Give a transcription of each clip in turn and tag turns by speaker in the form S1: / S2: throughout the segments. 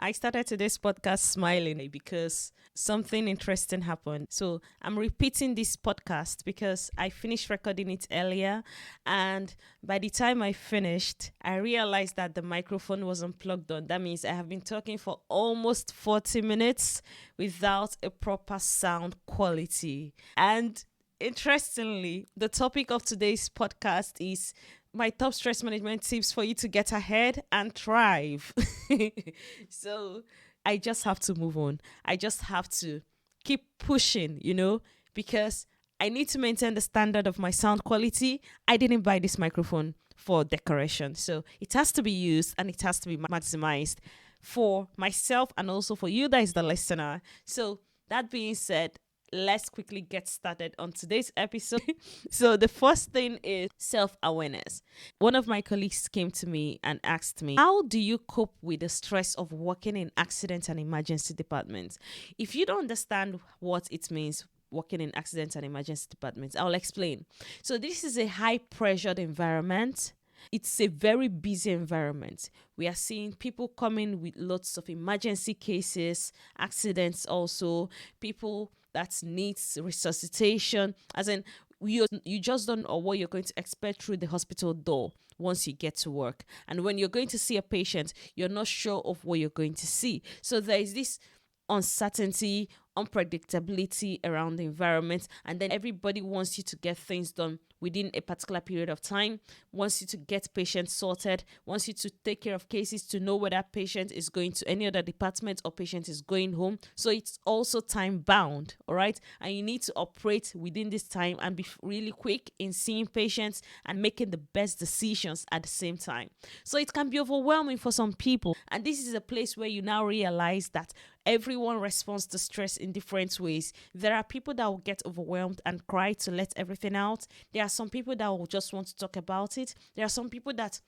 S1: I started today's podcast smiling because something interesting happened. So I'm repeating this podcast because I finished recording it earlier. And by the time I finished, I realized that the microphone wasn't plugged on. That means I have been talking for almost 40 minutes without a proper sound quality. And interestingly, the topic of today's podcast is my top stress management tips for you to get ahead and thrive. So I just have to move on. I just have to keep pushing, because I need to maintain the standard of my sound quality. I didn't buy this microphone for decoration. So it has to be used and it has to be maximized for myself and also for you that is the listener. So that being said, let's quickly get started on today's episode. So the first thing is self-awareness. One of my colleagues came to me and asked me, how do you cope with the stress of working in accident and emergency departments? If you don't understand what it means, working in accident and emergency departments, I'll explain. So this is a high pressured environment. It's a very busy environment. We are seeing people coming with lots of emergency cases, accidents also, people that needs resuscitation. As in, you just don't know what you're going to expect through the hospital door once you get to work. And when you're going to see a patient, you're not sure of what you're going to see. So there is this uncertainty, unpredictability around the environment, and then everybody wants you to get things done within a particular period of time, wants you to get patients sorted, wants you to take care of cases to know whether patient is going to any other department or patient is going home. So it's also time bound, all right? And you need to operate within this time and be really quick in seeing patients and making the best decisions at the same time. So it can be overwhelming for some people. And this is a place where you now realize that everyone responds to stress in different ways. There are people that will get overwhelmed and cry to let everything out. There are some people that will just want to talk about it. There are some people that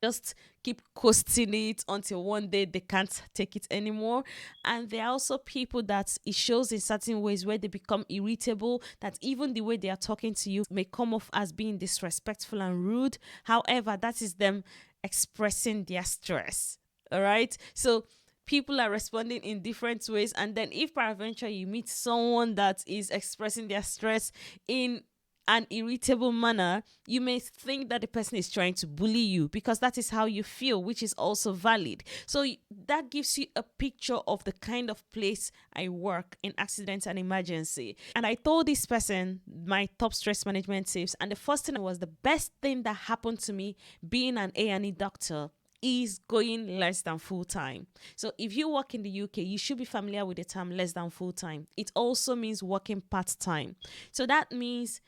S1: just keep coasting it until one day they can't take it anymore. And there are also people that it shows in certain ways where they become irritable, that even the way they are talking to you may come off as being disrespectful and rude. However, that is them expressing their stress. All right. So people are responding in different ways. And then if peradventure you meet someone that is expressing their stress in an irritable manner, you may think that the person is trying to bully you because that is how you feel, which is also valid. So that gives you a picture of the kind of place I work in accident and emergency. And I told this person my top stress management tips, and the first thing was the best thing that happened to me being an A&E doctor is going less than full time. So if you work in the UK, you should be familiar with the term less than full time. It also means working part time. So that means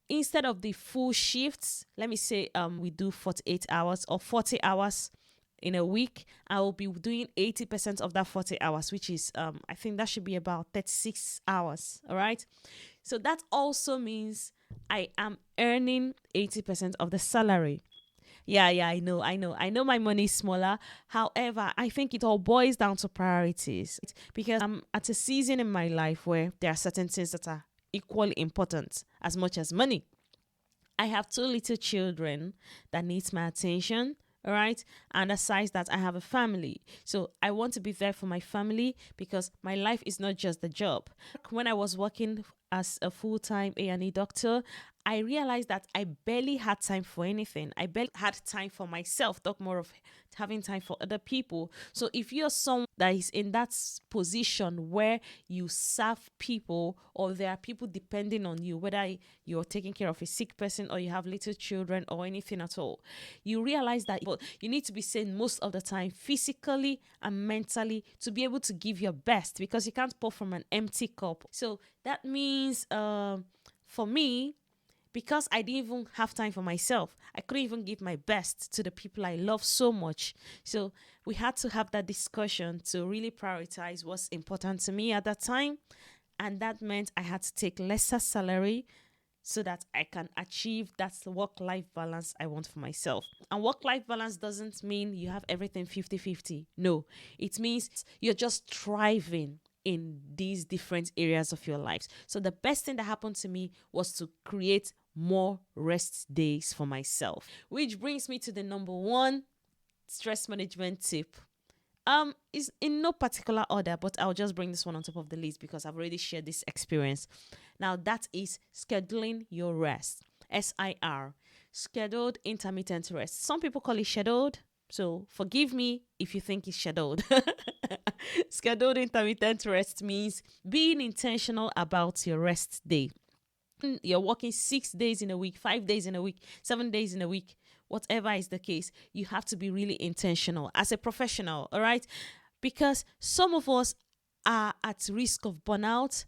S1: instead of the full shifts, let me say we do 48 hours or 40 hours in a week, I will be doing 80% of that 40 hours, which is I think that should be about 36 hours. All right. So that also means I am earning 80% of the salary. Yeah, I know my money is smaller. However, I think it all boils down to priorities because I'm at a season in my life where there are certain things that are equally important as much as money. I have two little children that needs my attention. All right. And aside that, I have a family. So I want to be there for my family because my life is not just the job. When I was working as a full-time A&E doctor, I realized that I barely had time for anything. I barely had time for myself, talk more of having time for other people. So if you're someone that is in that position where you serve people or there are people depending on you, whether you're taking care of a sick person or you have little children or anything at all, you realize that you need to be sane most of the time, physically and mentally, to be able to give your best because you can't pour from an empty cup. So that means for me, because I didn't even have time for myself, I couldn't even give my best to the people I love so much. So we had to have that discussion to really prioritize what's important to me at that time. And that meant I had to take lesser salary so that I can achieve that work-life balance I want for myself. And work-life balance doesn't mean you have everything 50-50. No, it means you're just thriving in these different areas of your lives. So the best thing that happened to me was to create more rest days for myself, which brings me to the number one stress management tip. Is in no particular order, but I'll just bring this one on top of the list because I've already shared this experience. Now that is scheduling your rest. SIR, scheduled intermittent rest. Some people call it scheduled, so forgive me if you think it's scheduled. Scheduled intermittent rest means being intentional about your rest day. You're working 6 days in a week, 5 days in a week, 7 days in a week, whatever is the case, you have to be really intentional as a professional, all right? Because some of us are at risk of burnout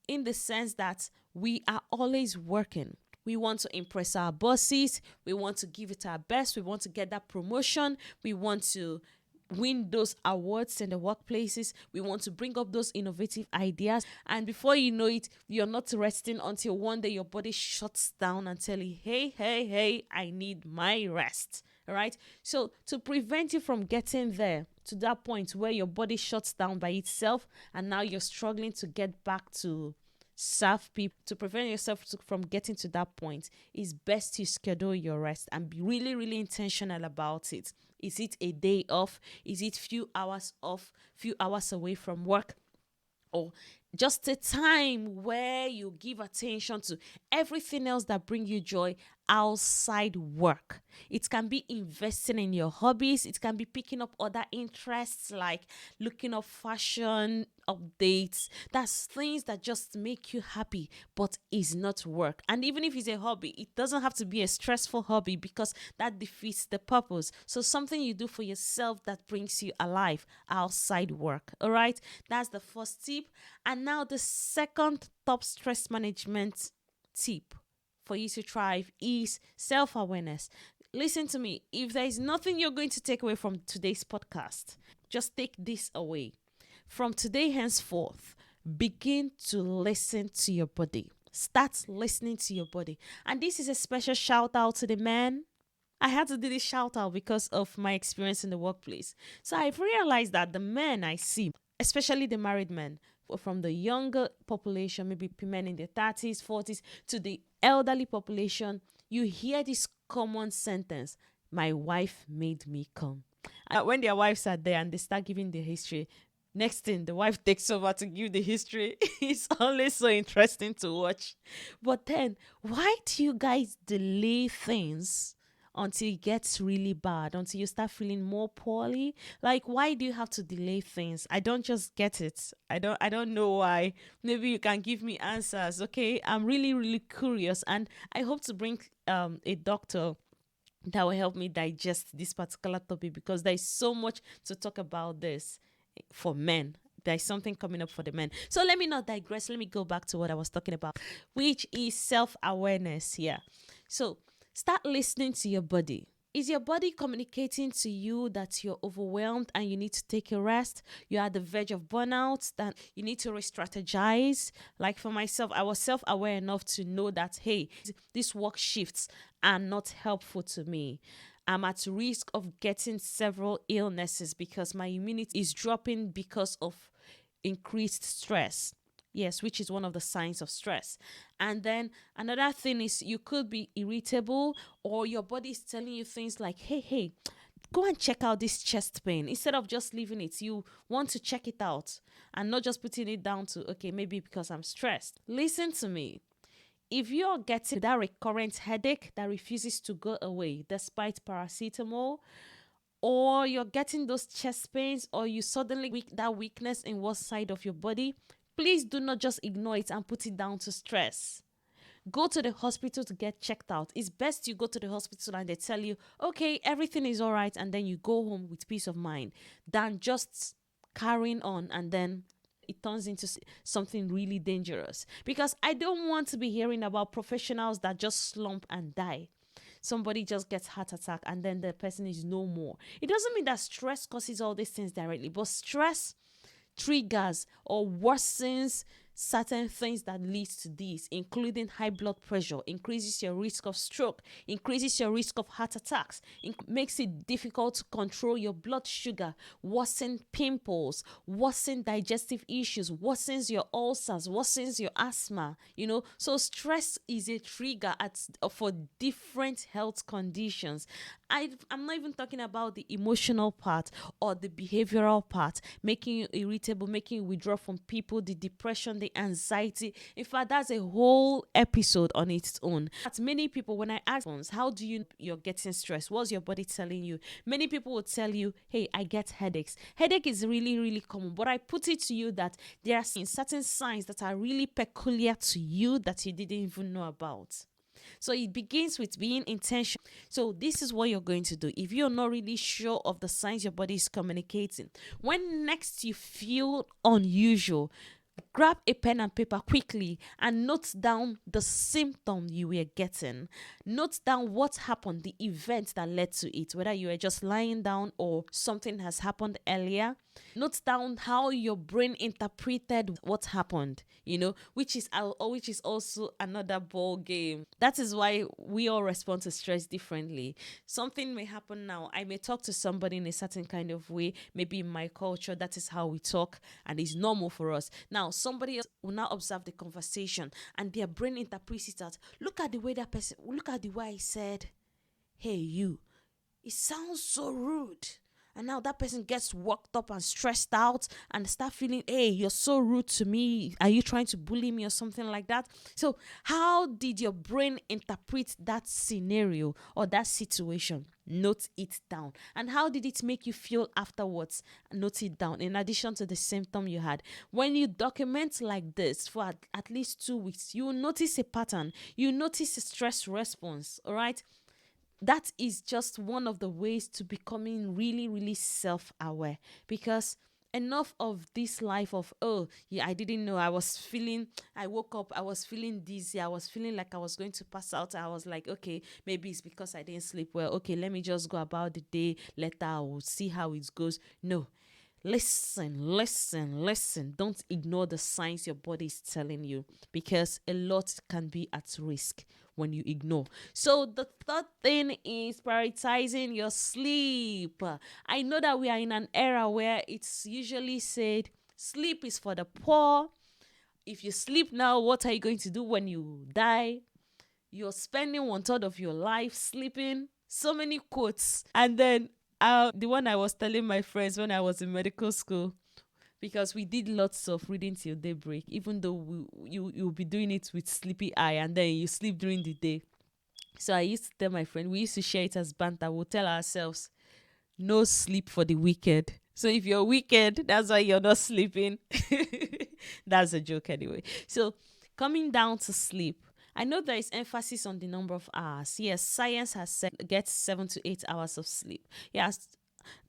S1: in the sense that we are always working. We want to impress our bosses. We want to give it our best. We want to get that promotion. We want to win those awards in the workplaces. We want to bring up those innovative ideas. And before you know it, you're not resting until one day your body shuts down and tell you, hey, hey, hey, I need my rest. All right. So to prevent you from getting there to that point where your body shuts down by itself and now you're struggling to get back to serve people, to prevent yourself from getting to that point, it's best to schedule your rest and be really, really intentional about it. Is it a day off? Is it few hours off, few hours away from work? Or just a time where you give attention to everything else that brings you joy outside work. It can be investing in your hobbies. It can be picking up other interests like looking up fashion updates. That's things that just make you happy but is not work. And even if it's a hobby, it doesn't have to be a stressful hobby because that defeats the purpose. So something you do for yourself that brings you alive outside work. All right, that's the first tip. And now the second top stress management tip for you to thrive is self-awareness. Listen to me. If there is nothing you're going to take away from today's podcast, just take this away. From today henceforth, begin to listen to your body. Start listening to your body. And this is a special shout out to the men. I had to do this shout out because of my experience in the workplace. So I've realized that the men I see, especially the married men, from the younger population, maybe men in their 30s, 40s, to the elderly population, you hear this common sentence, my wife made me come. When their wives are there and they start giving the history, next thing, the wife takes over to give the history. It's always so interesting to watch. But then, why do you guys delay things until it gets really bad, until you start feeling more poorly? Like, why do you have to delay things? I don't just get it. I don't know why. Maybe you can give me answers. Okay, I'm really, really curious, and I hope to bring a doctor that will help me digest this particular topic because there is so much to talk about this for men. There's something coming up for the men. So let me not digress. Let me go back to what I was talking about, which is self-awareness here. So start listening to your body. Is your body communicating to you that you're overwhelmed and you need to take a rest? You're at the verge of burnout, that you need to re-strategize? Like for myself, I was self-aware enough to know that, hey, these work shifts are not helpful to me. I'm at risk of getting several illnesses because my immunity is dropping because of increased stress. Yes, which is one of the signs of stress. And then another thing is you could be irritable or your body is telling you things like, hey, go and check out this chest pain. Instead of just leaving it, you want to check it out and not just putting it down to, okay, maybe because I'm stressed. Listen to me. If you're getting that recurrent headache that refuses to go away despite paracetamol, or you're getting those chest pains, or you suddenly that weakness in one side of your body, please do not just ignore it and put it down to stress. Go to the hospital to get checked out. It's best you go to the hospital and they tell you, okay, everything is all right, and then you go home with peace of mind than just carrying on and then it turns into something really dangerous. Because I don't want to be hearing about professionals that just slump and die. Somebody just gets heart attack and then the person is no more. It doesn't mean that stress causes all these things directly, but stress triggers or worsens certain things that leads to this, including high blood pressure, increases your risk of stroke, increases your risk of heart attacks, makes it difficult to control your blood sugar, worsen pimples, worsen digestive issues, worsens your ulcers, worsens your asthma, So stress is a trigger for different health conditions. I'm not even talking about the emotional part or the behavioral part, making you irritable, making you withdraw from people, the depression, the anxiety. In fact, that's a whole episode on its own. At many people, when I ask them, how do you're getting stressed? What's your body telling you? Many people will tell you, hey, I get headaches. Headache is really, really common, but I put it to you that there are certain signs that are really peculiar to you that you didn't even know about. So it begins with being intentional. So this is what you're going to do. If you're not really sure of the signs your body is communicating, when next you feel unusual, grab a pen and paper quickly and note down the symptom you were getting. Note down what happened, the event that led to it, whether you were just lying down or something has happened earlier. Note down how your brain interpreted what happened, which is also another ball game. That is why we all respond to stress differently. Something may happen now. I may talk to somebody in a certain kind of way. Maybe in my culture, that is how we talk, and it's normal for us. Now, somebody else will now observe the conversation, and their brain interprets it as, look at the way I said, hey, you. It sounds so rude. And now that person gets worked up and stressed out and start feeling, hey, you're so rude to me. Are you trying to bully me or something like that? So how did your brain interpret that scenario or that situation? Note it down. And how did it make you feel afterwards? Note it down. In addition to the symptom you had. When you document like this for at least 2 weeks, you will notice a pattern. You notice a stress response, all right? That is just one of the ways to becoming really, really self-aware, because enough of this life of, oh, yeah, I didn't know, I woke up, I was feeling dizzy, I was feeling like I was going to pass out. I was like, okay, maybe it's because I didn't sleep well. Okay, let me just go about the day. Later, I will see how it goes. No. Listen. Don't ignore the signs your body is telling you, because a lot can be at risk when you ignore. So the third thing is prioritizing your sleep. I know that we are in an era where it's usually said sleep is for the poor. If you sleep now, what are you going to do when you die? You're spending 1/3 of your life sleeping. So many quotes. And then the one I was telling my friends when I was in medical school, because we did lots of reading till daybreak, even though you'll be doing it with sleepy eye, and then you sleep during the day. So I used to tell my friend, we used to share it as banter. We'll tell ourselves, no sleep for the wicked. So if you're wicked, that's why you're not sleeping. That's a joke anyway. So coming down to sleep, I know there is emphasis on the number of hours. Yes, science has said get 7 to 8 hours of sleep. Yes,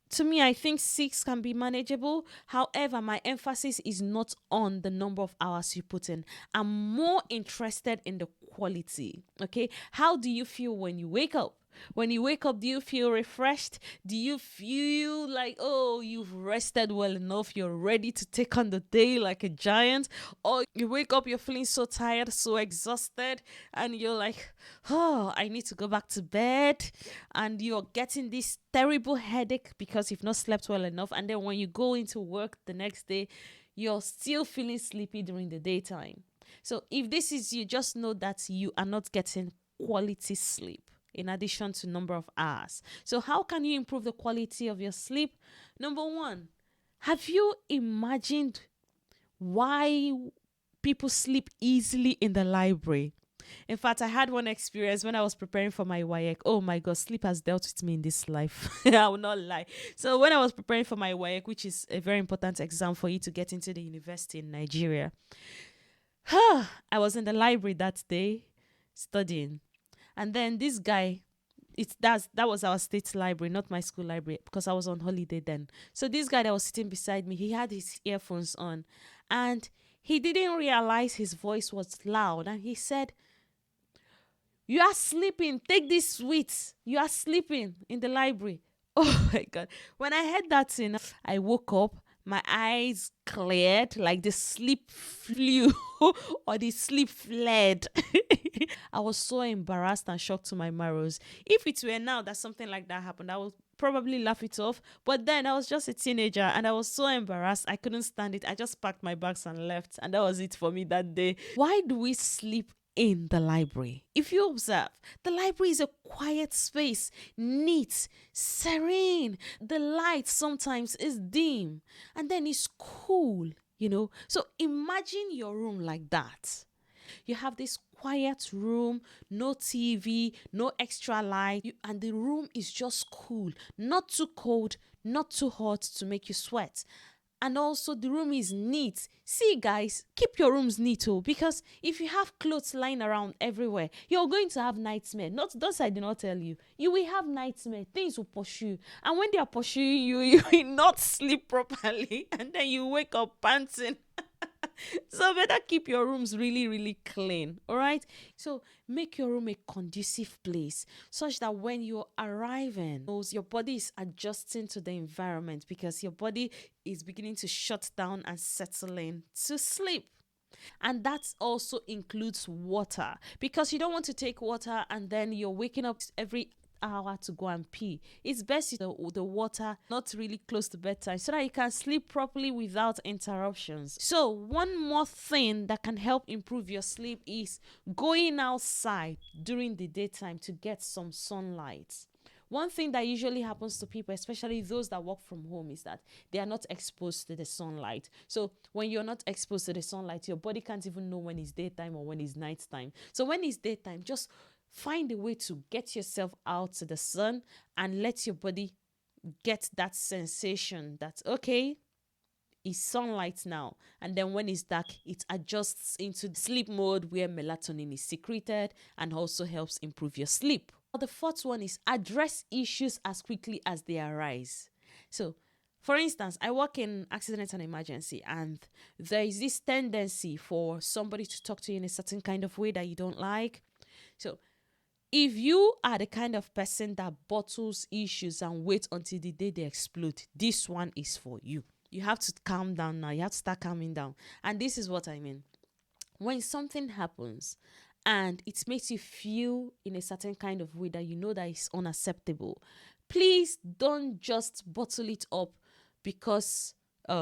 S1: to me, I think 6 can be manageable. However, my emphasis is not on the number of hours you put in. I'm more interested in the quality. Okay, how do you feel when you wake up? When you wake up, do you feel refreshed? Do you feel like, oh, you've rested well enough? You're ready to take on the day like a giant? Or you wake up, you're feeling so tired, so exhausted, and you're like, oh, I need to go back to bed. And you're getting this terrible headache because you've not slept well enough. And then when you go into work the next day, you're still feeling sleepy during the daytime. So if this is you, just know that you are not getting quality sleep in addition to number of hours. So how can you improve the quality of your sleep? Number one, have you imagined why people sleep easily in the library? In fact, I had one experience when I was preparing for my WAEC. Oh my God, sleep has dealt with me in this life. I will not lie. So when I was preparing for my WAEC, which is a very important exam for you to get into the university in Nigeria, I was in the library that day studying. And then this guy, that was our state library, not my school library, because I was on holiday then. So this guy that was sitting beside me, he had his earphones on, and he didn't realize his voice was loud. And he said, "You are sleeping. Take this sweet. You are sleeping in the library." Oh my God. When I heard that thing, I woke up. my eyes cleared, like the sleep flew or the sleep fled. I was so embarrassed and shocked to my marrows. If it were now that something like that happened, I would probably laugh it off. But then I was just a teenager and I was so embarrassed. I couldn't stand it. I just packed my bags and left. And that was it for me that day. Why do we sleep in the library? If you observe, the library is a quiet space, neat, serene. The light sometimes is dim and then it's cool, So imagine your room like that. You have this quiet room, no TV, no extra light, and the room is just cool, not too cold, not too hot to make you sweat. And also the room is neat. See guys, keep your rooms neat because if you have clothes lying around everywhere, you're going to have nightmare. Not those I did not tell you. You will have nightmare. Things will pursue you. And when they are pursuing you, you will not sleep properly. And then you wake up panting. So better keep your rooms really, really clean. All right. So make your room a conducive place such that when you're arriving, your body is adjusting to the environment because your body is beginning to shut down and settle in to sleep. And that also includes water because you don't want to take water and then you're waking up every hour to go and pee. It's best the water not really close to bedtime so that you can sleep properly without interruptions. So one more thing that can help improve your sleep is going outside during the daytime to get some sunlight. One thing that usually happens to people, especially those that work from home, is that they are not exposed to the sunlight. So when you're not exposed to the sunlight, your body can't even know when it's daytime or when it's nighttime. So when it's daytime, just find a way to get yourself out to the sun and let your body get that sensation that, okay, it's sunlight now. And then when it's dark, it adjusts into sleep mode where melatonin is secreted and also helps improve your sleep. The fourth one is address issues as quickly as they arise. So, for instance, I work in accident and emergency, and there is this tendency for somebody to talk to you in a certain kind of way that you don't like. So, if you are the kind of person that bottles issues and wait until the day they explode, this one is for you. You have to calm down now. You have to start calming down. And this is what I mean. When something happens and it makes you feel in a certain kind of way that you know that is unacceptable, please don't just bottle it up because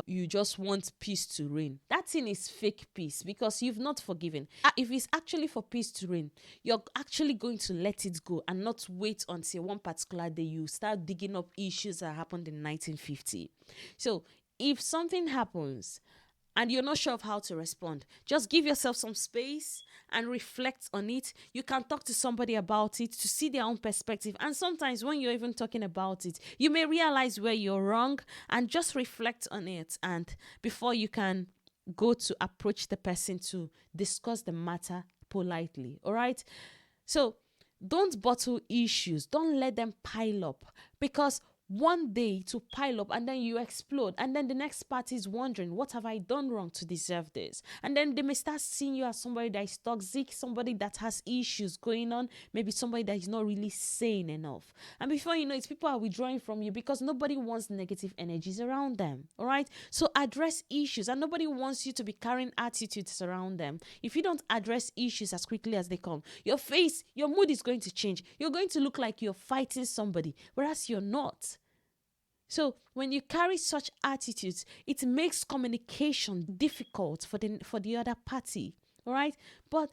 S1: you just want peace to reign. That thing is fake peace because you've not forgiven. If it's actually for peace to reign, you're actually going to let it go and not wait until one particular day you start digging up issues that happened in 1950. So if something happens and you're not sure of how to respond, just give yourself some space and reflect on it. You can talk to somebody about it to see their own perspective. And sometimes when you're even talking about it, you may realize where you're wrong and just reflect on it. And before you can go to approach the person to discuss the matter politely. All right. So don't bottle issues. Don't let them pile up because one day to pile up and then you explode and then the next party is wondering, what have I done wrong to deserve this? And then they may start seeing you as somebody that is toxic, somebody that has issues going on, maybe somebody that is not really sane enough. And before you know it, people are withdrawing from you because nobody wants negative energies around them. All right, so address issues, and nobody wants you to be carrying attitudes around them. If you don't address issues as quickly as they come, your face, your mood is going to change. You're going to look like you're fighting somebody, whereas you're not. So when you carry such attitudes, it makes communication difficult for the other party. All right, but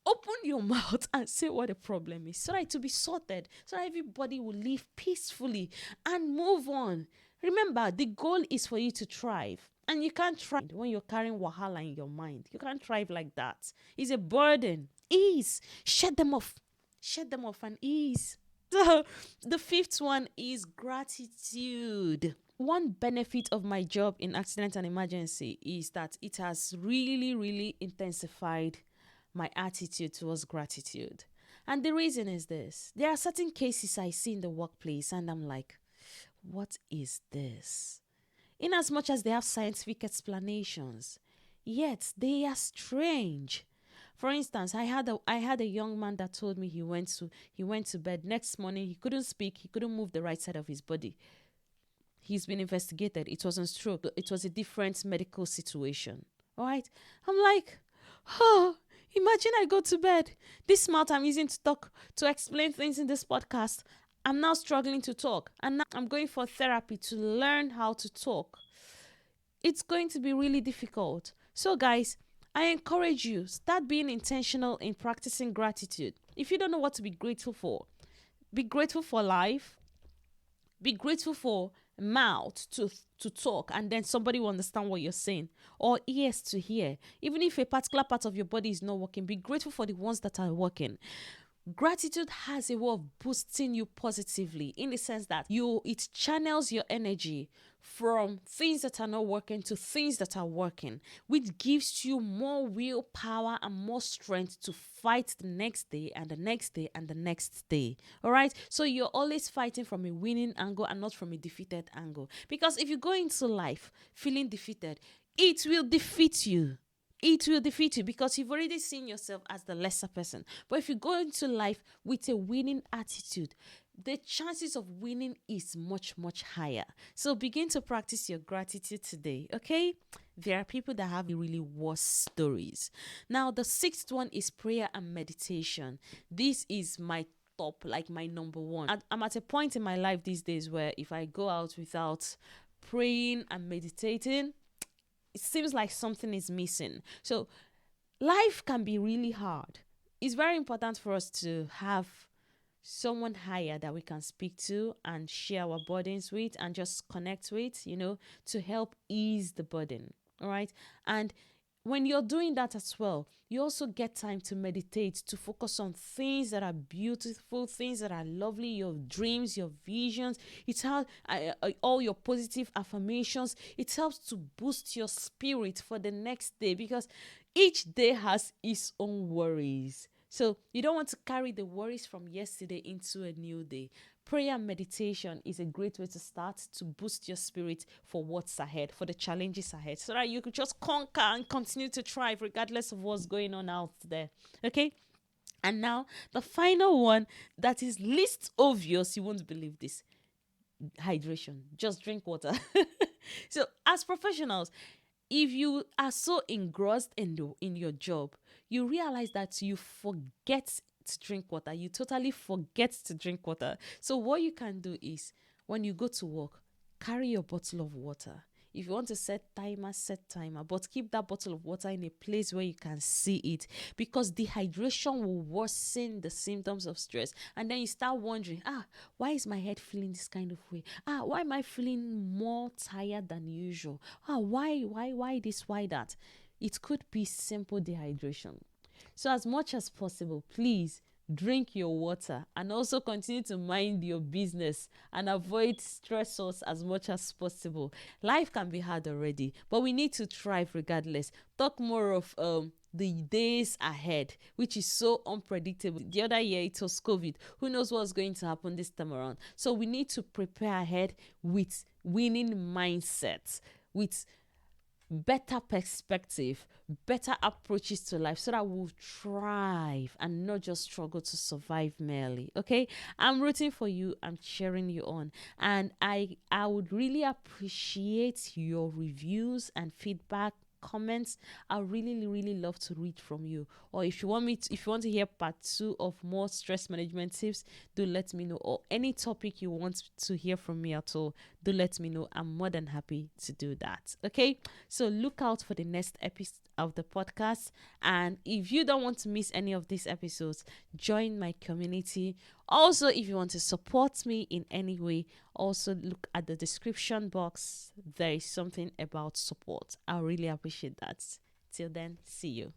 S1: open your mouth and say what the problem is so that it will be sorted, so that everybody will live peacefully and move on. Remember, the goal is for you to thrive, and you can't thrive when you're carrying wahala in your mind. You can't thrive like that. It's a burden. Ease. Shed them off and ease. So the fifth one is gratitude. One benefit of my job in accident and emergency is that it has really, really intensified my attitude towards gratitude. And the reason is this. There are certain cases I see in the workplace and I'm like, what is this? In as much as they have scientific explanations, yet they are strange. For instance, I had a young man that told me he went to bed. Next morning, he couldn't speak. He couldn't move the right side of his body. he's been investigated. It wasn't stroke. It was a different medical situation. All right. I'm like, oh, imagine I go to bed. This mouth I'm using to talk, to explain things in this podcast, I'm now struggling to talk. And now I'm going for therapy to learn how to talk. It's going to be really difficult. So, guys, I encourage you, start being intentional in practicing gratitude. If you don't know what to be grateful for, be grateful for life. Be grateful for mouth to talk, and then somebody will understand what you're saying, or ears to hear. Even if a particular part of your body is not working, be grateful for the ones that are working. Gratitude has a way of boosting you positively, in the sense that it channels your energy from things that are not working to things that are working, which gives you more willpower and more strength to fight the next day and the next day and the next day. All right, so you're always fighting from a winning angle and not from a defeated angle, because if you go into life feeling defeated, it will defeat you. It will defeat you because you've already seen yourself as the lesser person. But if you go into life with a winning attitude, the chances of winning is much, much higher. So begin to practice your gratitude today, okay? There are people that have really worse stories. Now, the sixth one is prayer and meditation. This is my top, like my number one. I'm at a point in my life these days where if I go out without praying and meditating, it seems like something is missing. So life can be really hard. It's very important for us to have someone higher that we can speak to and share our burdens with and just connect with, to help ease the burden. All right. And when you're doing that as well, you also get time to meditate, to focus on things that are beautiful, things that are lovely, your dreams, your visions. It's how all your positive affirmations. It helps to boost your spirit for the next day, because each day has its own worries. So you don't want to carry the worries from yesterday into a new day. Prayer and meditation is a great way to start to boost your spirit for what's ahead, for the challenges ahead, so that you could just conquer and continue to thrive regardless of what's going on out there. Okay? And now, the final one that is least obvious, you won't believe this: hydration. Just drink water. So, as professionals, if you are so engrossed in your job, you realize that you forget to drink water. You totally forget to drink water. So what you can do is, when you go to work, carry your bottle of water. If you want to set timer, but keep that bottle of water in a place where you can see it, because dehydration will worsen the symptoms of stress. And then you start wondering, why is my head feeling this kind of way? Why am I feeling more tired than usual? Why this, why that? It could be simple dehydration. So as much as possible, please drink your water, and also continue to mind your business and avoid stressors as much as possible. Life can be hard already, but we need to thrive regardless. Talk more of the days ahead, which is so unpredictable. The other year it was COVID. Who knows what's going to happen this time around? So we need to prepare ahead with winning mindsets, with better perspective, better approaches to life, so that we'll thrive and not just struggle to survive merely. Okay, I'm rooting for you, I'm cheering you on, and I would really appreciate your reviews and feedback, comments. I really love to read from you. Or if you want to hear part 2 of more stress management tips, do let me know. Or any topic you want to hear from me at all, do let me know. I'm more than happy to do that. Okay, so look out for the next episode of the podcast. And if you don't want to miss any of these episodes, join my community. Also, if you want to support me in any way, also look at the description box. There is something about support. I really appreciate that. Till then, see you.